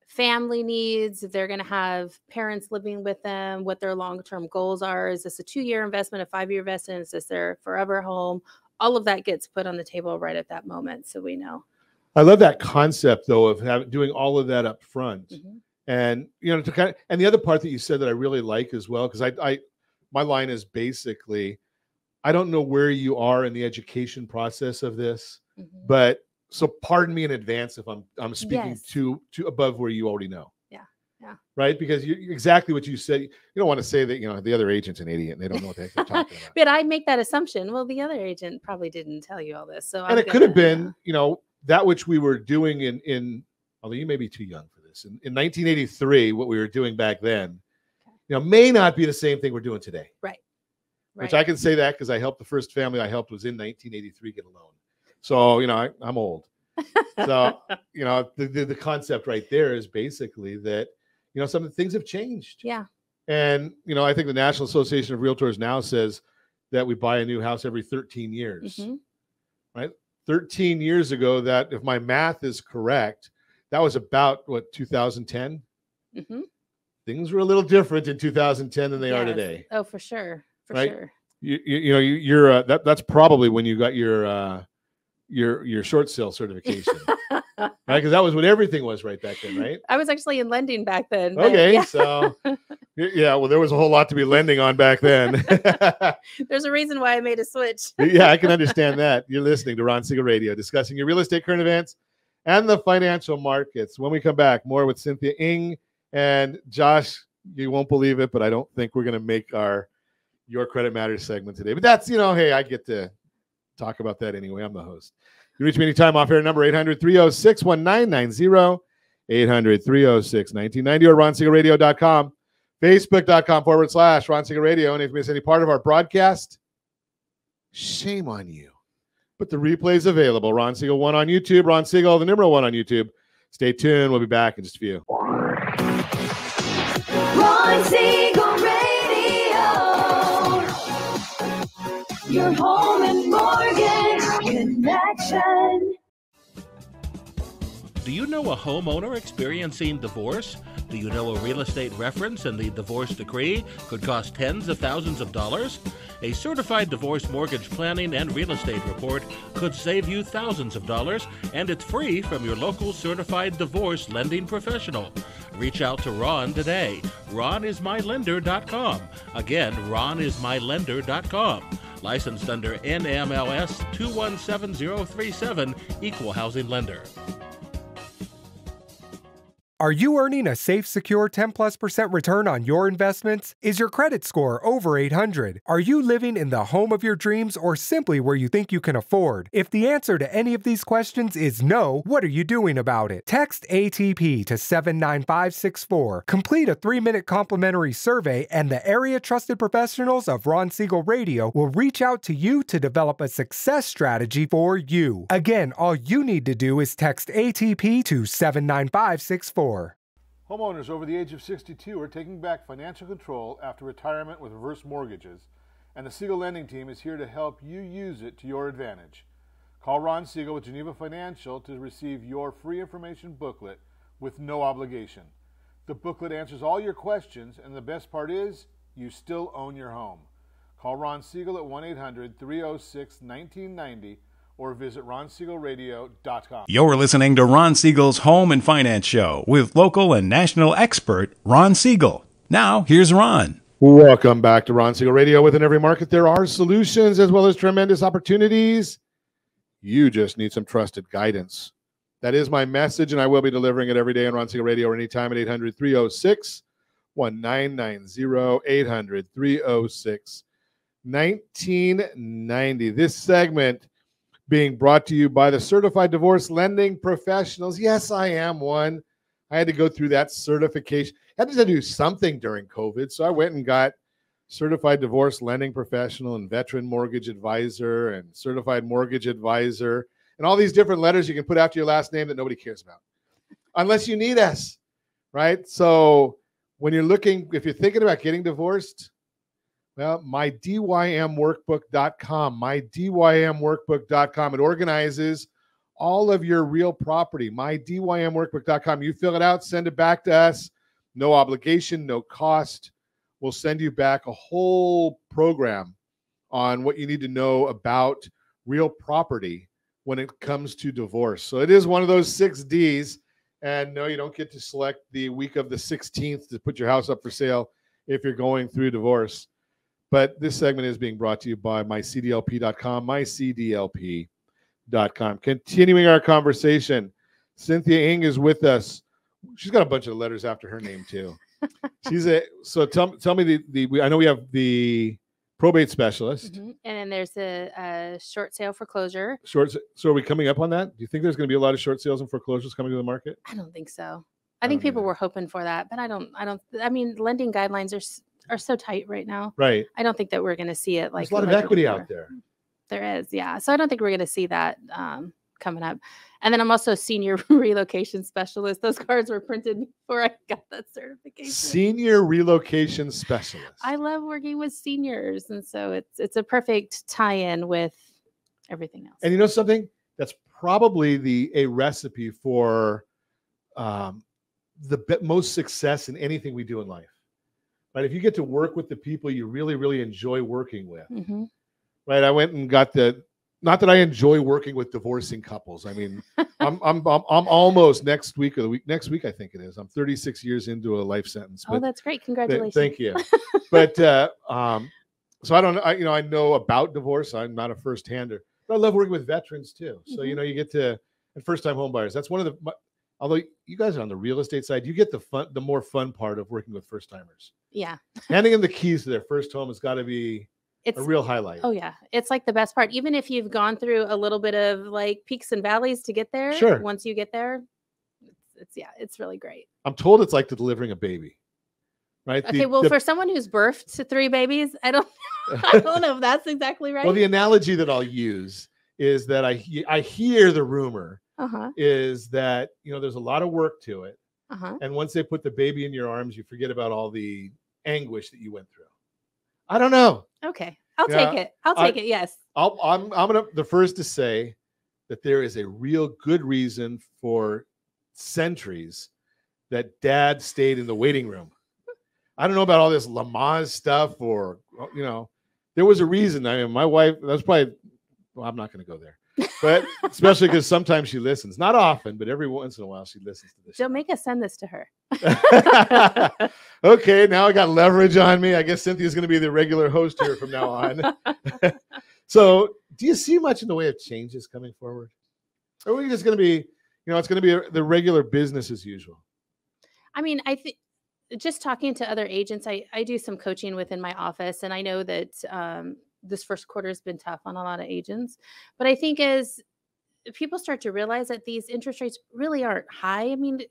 family needs, if they're going to have parents living with them, what their long-term goals are. Is this a 2-year investment, a 5-year investment? Is this their forever home? All of that gets put on the table right at that moment, so we know. I love that concept, though, of doing all of that up front. And, you know, and the other part that you said that I really like as well, because my line is basically, I don't know where you are in the education process of this, but so pardon me in advance if I'm speaking to above where you already know. Yeah. Right. Because you exactly what you said. You don't want to say that, you know, the other agent's an idiot and they don't know what the heck they're talking about. But I make that assumption. Well, the other agent probably didn't tell you all this. So and it could have been, you know, that which we were doing in although you may be too young for this. In 1983, what we were doing back then, you know, may not be the same thing we're doing today. Right. Which I can say that because I helped the first family I helped was in 1983 get a loan. So, you know, I'm old. So, you know, the concept right there is basically that, you know, some of the things have changed. Yeah. And, you know, I think the National Association of Realtors now says that we buy a new house every 13 years. Right? 13 years ago, that if my math is correct, that was about, 2010? Things were a little different in 2010 than they are today. Oh, for sure. For right? sure. You know, you're that's probably when you got your short sale certification, right? Because that was what everything was right back then, right? I was actually in lending back then. Okay, yeah. So yeah, well, there was a whole lot to be lending on back then. There's a reason why I made a switch. Yeah, I can understand that. You're listening to Ron Siegel Radio, discussing your real estate current events and the financial markets. When we come back, more with Cynthia Ng and Josh. You won't believe it, but I don't think we're going to make Your Credit Matters segment today. But that's, you know, hey, I get to talk about that anyway. I'm the host. You reach me anytime off air, number 800-306-1990, 800-306-1990, or RonSiegelRadio.com, Facebook.com/Ron Siegel Radio. And if you miss any part of our broadcast, shame on you. But the replay is available. Ron Siegel 1 on YouTube, Ron Siegel, the number 1 on YouTube. Stay tuned. We'll be back in just a few. Ron Siegel Radio, your home and mortgage connection. Do you know a homeowner experiencing divorce? Do you know a real estate reference and the divorce decree could cost tens of thousands of dollars? A certified divorce mortgage planning and real estate report could save you thousands of dollars, and it's free from your local certified divorce lending professional. Reach out to Ron today. RonIsMyLender.com. Again, RonIsMyLender.com. Licensed under NMLS 217037, Equal Housing Lender. Are you earning a safe, secure 10+% return on your investments? Is your credit score over 800? Are you living in the home of your dreams or simply where you think you can afford? If the answer to any of these questions is no, what are you doing about it? Text ATP to 79564. Complete a 3-minute complimentary survey and the area trusted professionals of Ron Siegel Radio will reach out to you to develop a success strategy for you. Again, all you need to do is text ATP to 79564. Homeowners over the age of 62 are taking back financial control after retirement with reverse mortgages, and the Siegel Lending Team is here to help you use it to your advantage. Call Ron Siegel with Geneva Financial to receive your free information booklet with no obligation. The booklet answers all your questions, and the best part is, you still own your home. Call Ron Siegel at 1-800-306-1990 or visit ronsiegelradio.com. You're listening to Ron Siegel's Home and Finance Show with local and national expert Ron Siegel. Now, here's Ron. Welcome back to Ron Siegel Radio. Within every market, there are solutions as well as tremendous opportunities. You just need some trusted guidance. That is my message, and I will be delivering it every day on Ron Siegel Radio or anytime at 800-306-1990, 800-306-1990. This segment being brought to you by the Certified Divorce Lending Professionals. Yes, I am one. I had to go through that certification. I had to do something during COVID, so I went and got Certified Divorce Lending Professional and Veteran Mortgage Advisor and Certified Mortgage Advisor and all these different letters you can put after your last name that nobody cares about, unless you need us, right? So when you're looking, if you're thinking about getting divorced, well, mydymworkbook.com, mydymworkbook.com. It organizes all of your real property, mydymworkbook.com. You fill it out, send it back to us. No obligation, no cost. We'll send you back a whole program on what you need to know about real property when it comes to divorce. So it is one of those 6 Ds. And no, you don't get to select the week of the 16th to put your house up for sale if you're going through divorce. But this segment is being brought to you by mycdlp.com, mycdlp.com. Continuing our conversation, Cynthia Ng is with us. She's got a bunch of letters after her name too. So tell me I know we have the probate specialist. Mm-hmm. And then there's a short sale foreclosure. So are we coming up on that? Do you think there's going to be a lot of short sales and foreclosures coming to the market? I don't think so. I think people were hoping for that, but I mean, lending guidelines are so tight right now. Right. I don't think that we're going to see it. There's a lot of equity out there. There is, yeah. So I don't think we're going to see that coming up. And then I'm also a senior relocation specialist. Those cards were printed before I got that certification. Senior relocation specialist. I love working with seniors, and so it's a perfect tie-in with everything else. And you know something? That's probably a recipe for the most success in anything we do in life. Right? If you get to work with the people you really, really enjoy working with, mm-hmm. right? I went and got not that I enjoy working with divorcing couples. I mean, I'm almost next week I think it is. I'm 36 years into a life sentence. Oh, that's great! Congratulations. Thank you. But so I know about divorce. I'm not a first-hander, but I love working with veterans too. So mm-hmm. you get to and first-time home buyers. That's one of the. Although you guys are on the real estate side, you get the more fun part of working with first-timers. Yeah. Handing them the keys to their first home has got to be a real highlight. Oh yeah. It's like the best part. Even if you've gone through a little bit of like peaks and valleys to get there. Sure. Once you get there, it's really great. I'm told it's like delivering a baby. Right. Okay. For someone who's birthed 3 babies, I don't know if that's exactly right. Well, the analogy that I'll use is that I hear the rumor is that, there's a lot of work to it. And once they put the baby in your arms, you forget about all the anguish that you went through. I don't know. Okay. I'll take it. I'll take it. Yes. I'm the first to say that there is a real good reason for centuries that dad stayed in the waiting room. I don't know about all this Lamaze stuff or, there was a reason. I mean, my wife, that's probably Well, I'm not going to go there, but especially because sometimes she listens. Not often, but every once in a while she listens to this. Don't make us send this to her. Okay, now I got leverage on me. I guess Cynthia's going to be the regular host here from now on. So, do you see much in the way of changes coming forward? Or are we just going to be, it's going to be the regular business as usual? I mean, I think just talking to other agents, I do some coaching within my office, and I know that this first quarter has been tough on a lot of agents. But I think as people start to realize that these interest rates really aren't high, I mean,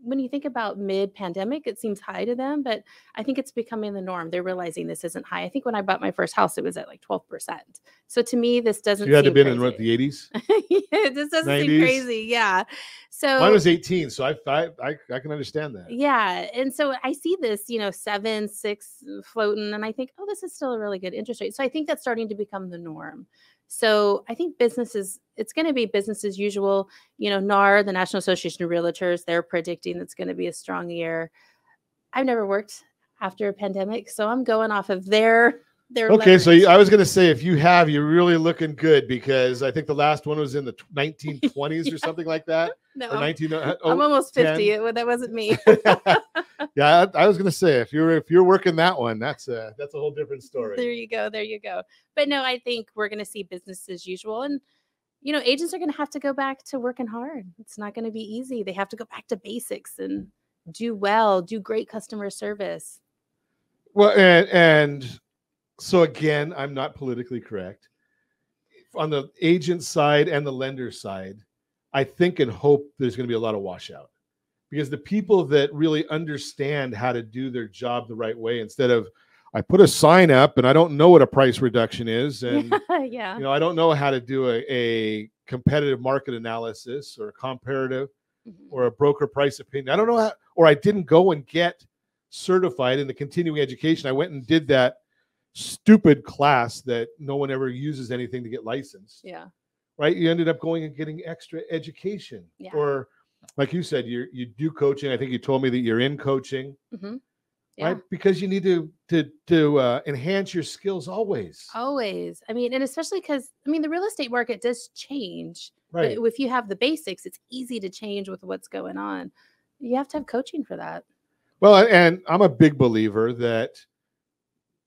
when you think about mid-pandemic, it seems high to them, but I think it's becoming the norm. They're realizing this isn't high. I think when I bought my first house, it was at like 12%. So to me, this doesn't. So you had to seem be in crazy. The 80s. Yeah, this doesn't 90s? seem crazy. Yeah. So Mine was 18, so I can understand that. yeah, and so I see this, 7, 6 floating, and I think, oh, this is still a really good interest rate. So I think that's starting to become the norm. So I think it's going to be business as usual. NAR, the National Association of Realtors, they're predicting it's going to be a strong year. I've never worked after a pandemic, so I'm going off of their Okay, leverage. so I was going to say, if you have, you're really looking good, because I think the last one was in the 1920s or something like that. No, Or I'm almost 50. That wasn't me. Yeah, I was going to say, if you're working that one, that's a whole different story. There you go. But no, I think we're going to see business as usual. And, agents are going to have to go back to working hard. It's not going to be easy. They have to go back to basics and do great customer service. Well, and so again, I'm not politically correct. On the agent side and the lender side, I think and hope there's going to be a lot of washout, because the people that really understand how to do their job the right way, instead of, I put a sign up and I don't know what a price reduction is, and Yeah. I don't know how to do a competitive market analysis or a comparative or a broker price opinion. I don't know how, or I didn't go and get certified in the continuing education. I went and did that stupid class that no one ever uses anything to get licensed. Yeah. Right? You ended up going and getting extra education. Yeah. Or like you said, you do coaching. I think you told me that you're in coaching. Mm-hmm. Yeah. Right? Because you need to enhance your skills always. Always. I mean, and especially because, the real estate market does change. Right. But if you have the basics, it's easy to change with what's going on. You have to have coaching for that. Well, and I'm a big believer that,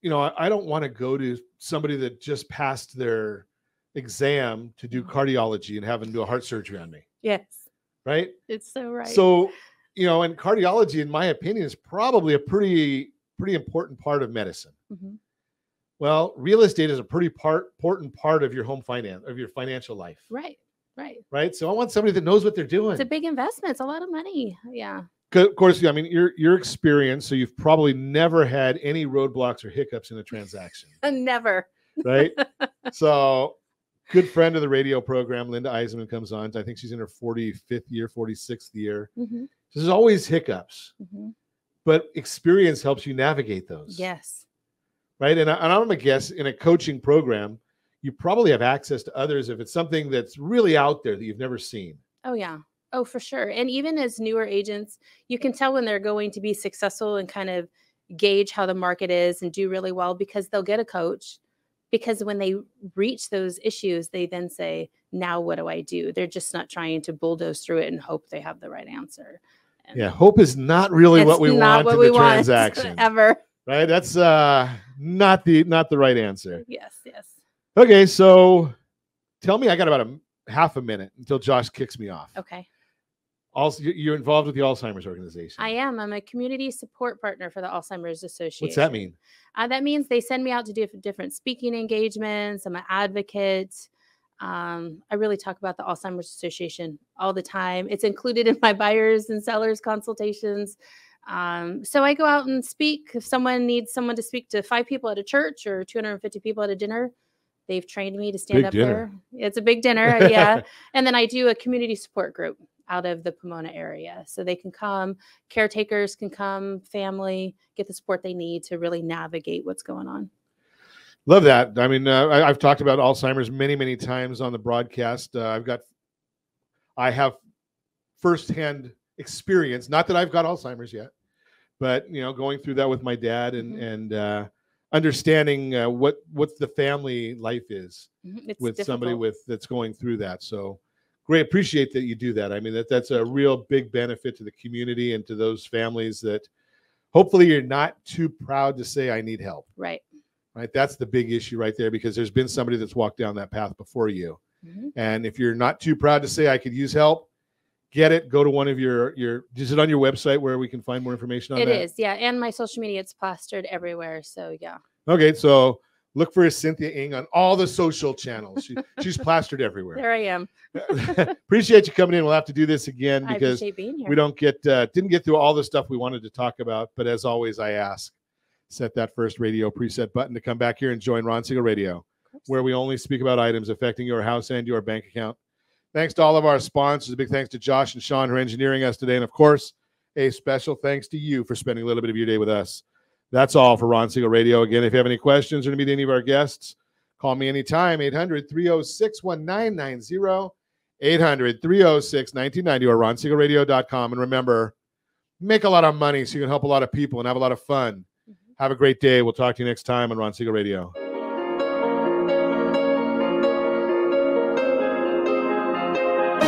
I don't want to go to somebody that just passed their exam to do cardiology and have them do a heart surgery on me. Yes. Right? It's so right. So, and cardiology, in my opinion, is probably a pretty important part of medicine. Mm-hmm. Well, real estate is a pretty important part of your home finance, of your financial life. Right. Right. So I want somebody that knows what they're doing. It's a big investment. It's a lot of money. Yeah. Of course, your experience, so you've probably never had any roadblocks or hiccups in a transaction. Never. Right? So, good friend of the radio program, Linda Eisenman, comes on. I think she's in her 45th year, 46th year. Mm-hmm. So there's always hiccups, Mm-hmm. but experience helps you navigate those. Yes. Right? And I'm going to guess in a coaching program, you probably have access to others if it's something that's really out there that you've never seen. Oh, yeah. Oh, for sure. And even as newer agents, you can tell when they're going to be successful and kind of gauge how the market is and do really well, because they'll get a coach. Because when they reach those issues, they then say, now what do I do? They're just not trying to bulldoze through it and hope they have the right answer. And yeah. Hope is not really what we want in the transaction. Ever. Right? That's not the right answer. Yes. Okay. So tell me, I got about half a minute until Josh kicks me off. Okay. Also, you're involved with the Alzheimer's organization. I am. I'm a community support partner for the Alzheimer's Association. What's that mean? That means they send me out to do different speaking engagements. I'm an advocate. I really talk about the Alzheimer's Association all the time. It's included in my buyers and sellers consultations. So I go out and speak. If someone needs someone to speak to 5 people at a church or 250 people at a dinner, they've trained me to stand up there. It's a big dinner. Yeah. And then I do a community support group out of the Pomona area. So they can come, caretakers can come, family, get the support they need to really navigate what's going on. Love that. I mean, I've talked about Alzheimer's many, many times on the broadcast. I have firsthand experience, not that I've got Alzheimer's yet, but, going through that with my dad and understanding what the family life is It's with difficult. somebody that's going through that. So great, appreciate that you do that. I mean, that's a real big benefit to the community and to those families that hopefully you're not too proud to say I need help. Right. Right. That's the big issue right there, because there's been somebody that's walked down that path before you. And if you're not too proud to say I could use help, get it. Go to one of your is it on your website where we can find more information on that? It is, yeah. And my social media, it's plastered everywhere. So yeah. Okay, so look for Cynthia Ng on all the social channels. She's plastered everywhere. There I am. Appreciate you coming in. We'll have to do this again I because appreciate being here. we didn't get through all the stuff we wanted to talk about. But as always, I ask, set that first radio preset button to come back here and join Ron Siegel Radio, where we only speak about items affecting your house and your bank account. Thanks to all of our sponsors. A big thanks to Josh and Sean who are engineering us today. And of course, a special thanks to you for spending a little bit of your day with us. That's all for Ron Siegel Radio. Again, if you have any questions or to meet any of our guests, call me anytime, 800-306-1990, 800-306-1990, or ronsiegelradio.com. And remember, make a lot of money so you can help a lot of people and have a lot of fun. Have a great day. We'll talk to you next time on Ron Siegel Radio.